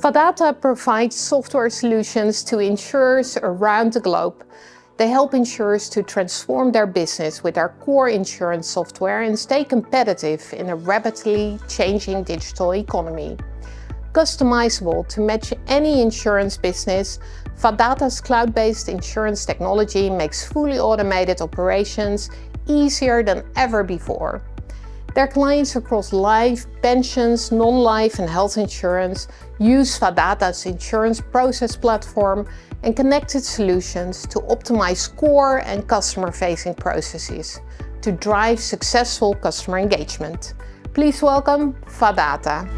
Fadata provides software solutions to insurers around the globe. They help insurers to transform their business with our core insurance software and stay competitive in a rapidly changing digital economy. Customizable to match any insurance business, Fadata's cloud-based insurance technology makes fully automated operations easier than ever before. Their clients across life, pensions, non-life and health insurance use Fadata's insurance process platform and connected solutions to optimize core and customer-facing processes to drive successful customer engagement. Please welcome Fadata.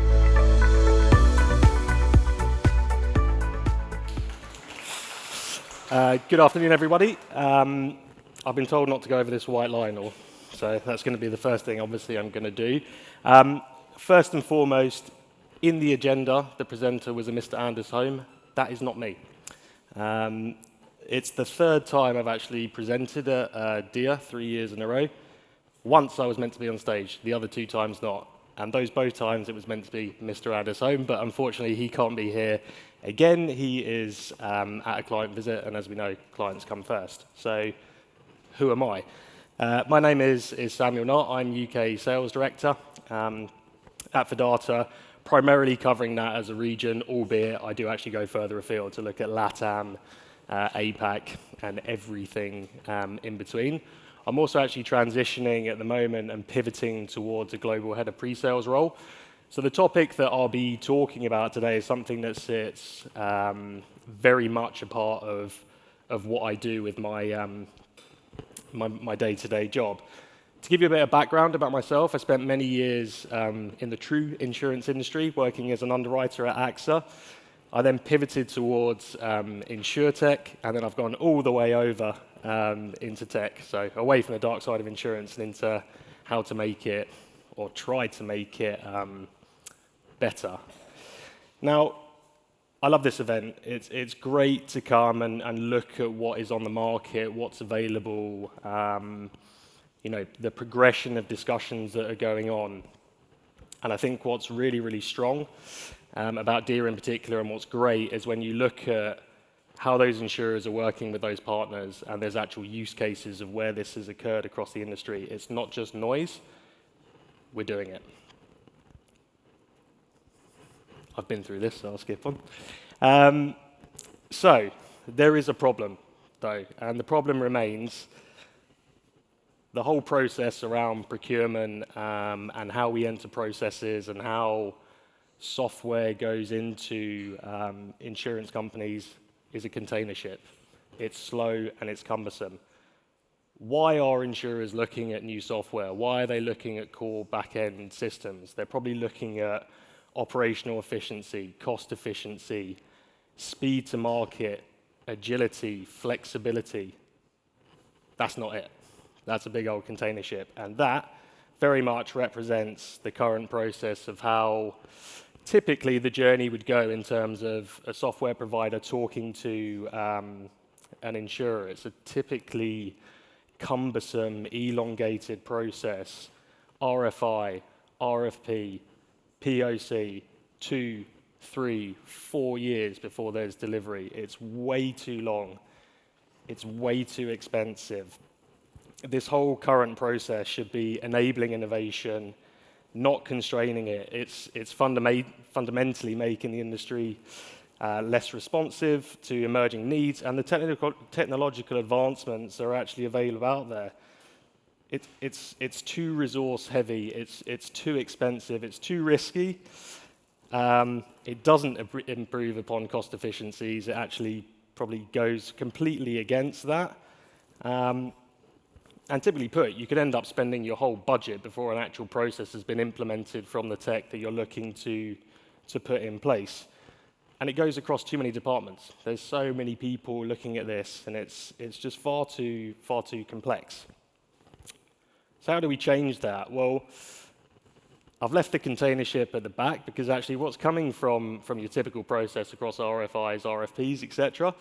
Good afternoon, everybody. I've been told not to go over this white line, so that's going to be the first thing, obviously, I'm going to do. First and foremost, in the agenda, the presenter was a Mr. Anders Holm. That is not me. It's the third time I've actually presented at DIA 3 years in a row. Once I was meant to be on stage, the other 2 times not. And those both times it was meant to be Mr. Anders Holm, but unfortunately he can't be here again. He is at a client visit, and as we know, clients come first. So who am I? My name is Samuel Knott. I'm UK Sales Director at Fadata, primarily covering that as a region, albeit I do actually go further afield to look at LATAM, APAC, and everything in between. I'm also actually transitioning at the moment and pivoting towards a global head of pre-sales role. So the topic that I'll be talking about today is something that sits very much a part of what I do with my my day-to-day job. To give you a bit of background about myself, I spent many years in the true insurance industry, working as an underwriter at AXA. I then pivoted towards insurtech, and then I've gone all the way over into tech, so away from the dark side of insurance and into how to make it, or try to make it, better. Now, I love this event. It's great to come and look at what is on the market, what's available, you know, the progression of discussions that are going on. And I think what's really, really strong about DIA in particular, and what's great, is when you look at how those insurers are working with those partners, and there's actual use cases of where this has occurred across the industry. It's not just noise, we're doing it. I've been through this, so I'll skip on. So, there is a problem, though, and the problem remains the whole process around procurement and how we enter processes and how software goes into insurance companies is a container ship. It's slow and it's cumbersome. Why are insurers looking at new software? Why are they looking at core back-end systems? They're probably looking at operational efficiency, cost efficiency, speed to market, agility, flexibility. That's not it. That's a big old container ship. And that very much represents the current process of how typically the journey would go in terms of a software provider talking to an insurer. It's a typically cumbersome, elongated process. RFI, RFP, POC, 2, 3, 4 years before there's delivery. It's way too long. It's way too expensive. This whole current process should be enabling innovation, not constraining it. It's fundamentally making the industry less responsive to emerging needs, and the technological advancements that are actually available out there. It's too resource heavy, it's too expensive, it's too risky. It doesn't improve upon cost efficiencies. It actually probably goes completely against that. And typically put, you could end up spending your whole budget before an actual process has been implemented from the tech that you're looking to put in place. And it goes across too many departments. There's so many people looking at this, and it's just far too complex. So how do we change that? Well, I've left the container ship at the back because actually what's coming from your typical process across RFIs, RFPs, etc.,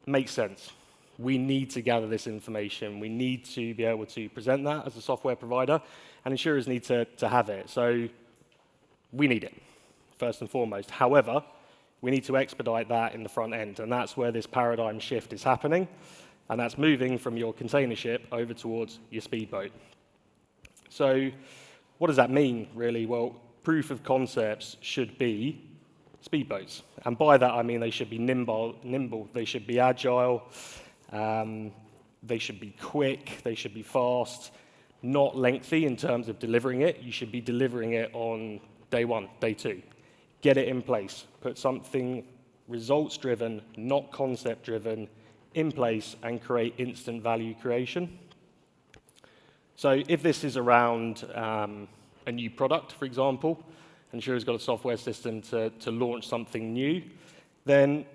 makes sense. We need to gather this information. We need to be able to present that as a software provider, and insurers need to have it. So we need it. first and foremost. However, we need to expedite that in the front end, and that's where this paradigm shift is happening, and that's moving from your container ship over towards your speedboat. So what does that mean, really? Well, proof of concepts should be speedboats, and by that I mean they should be nimble, they should be agile, they should be quick, they should be fast, not lengthy in terms of delivering it. You should be delivering it on day one, day two. Get it in place. Put something results-driven, not concept-driven, in place and create instant value creation. So if this is around a new product, for example, and Insurer's got a software system to launch something new, then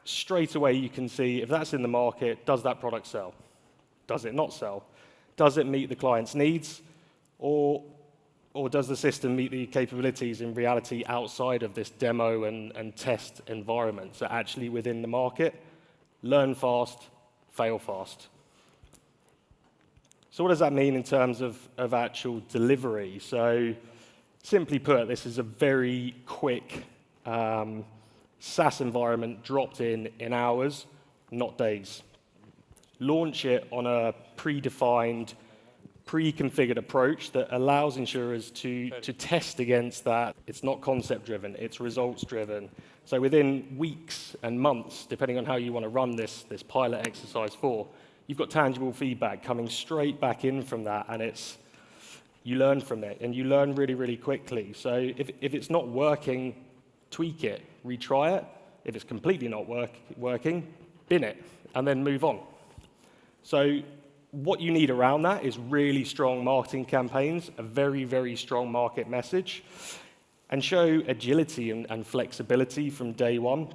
straight away you can see if that's in the market, does that product sell? Does it not sell? Does it meet the client's needs? Or does the system meet the capabilities in reality outside of this demo and test environment? So actually within the market, learn fast, fail fast. So what does that mean in terms of actual delivery? So simply put, this is a very quick SaaS environment dropped in hours, not days. Launch it on a predefined, pre-configured approach that allows insurers to test against that. It's not concept-driven, it's results-driven. So within weeks and months, depending on how you want to run this pilot exercise for, you've got tangible feedback coming straight back in from that, and you learn from it, and you learn really, really quickly. So if it's not working, tweak it, retry it. If it's completely not working, bin it, and then move on. So what you need around that is really strong marketing campaigns, a very, very strong market message, and show agility and flexibility from day one.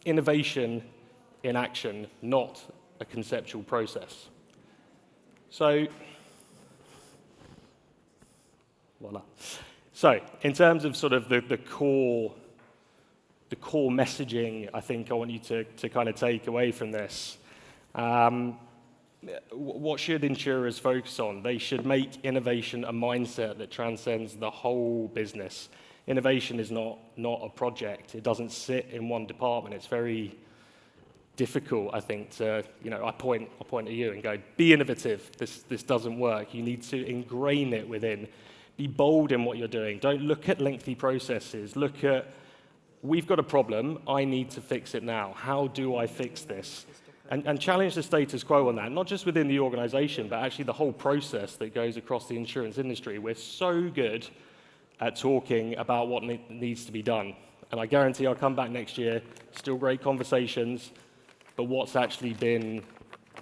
Innovation in action, not a conceptual process. So, voila. So, in terms of sort of the core messaging, I think I want you to kind of take away from this. What should insurers focus on? They should make innovation a mindset that transcends the whole business. Innovation is not a project. It doesn't sit in one department. It's very difficult, I think, to, I point at you and go, be innovative. This doesn't work. You need to ingrain it within. Be bold in what you're doing. Don't look at lengthy processes. Look at, we've got a problem. I need to fix it now. How do I fix this? And challenge the status quo on that, not just within the organization, but actually the whole process that goes across the insurance industry. We're so good at talking about what needs to be done. And I guarantee I'll come back next year, still great conversations, but what's actually been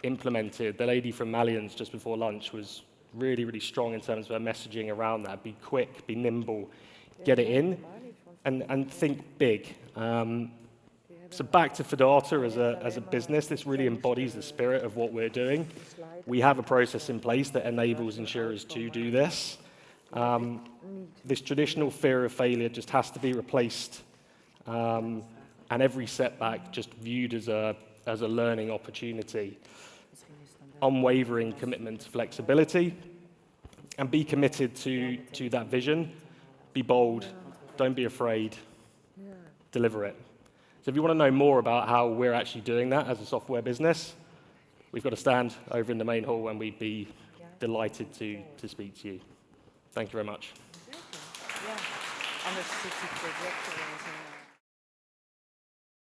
implemented. The lady from Malians just before lunch was really, really strong in terms of her messaging around that. Be quick, be nimble, get it in, and think big. So back to Fadata as a business, this really embodies the spirit of what we're doing. We have a process in place that enables insurers to do this. This traditional fear of failure just has to be replaced, and every setback just viewed as a learning opportunity. Unwavering commitment to flexibility, and be committed to that vision. Be bold, don't be afraid, deliver it. So if you want to know more about how we're actually doing that as a software business, we've got a stand over in the main hall, and we'd be delighted to speak to you. Thank you very much. Ja, anders zit die projector en zo.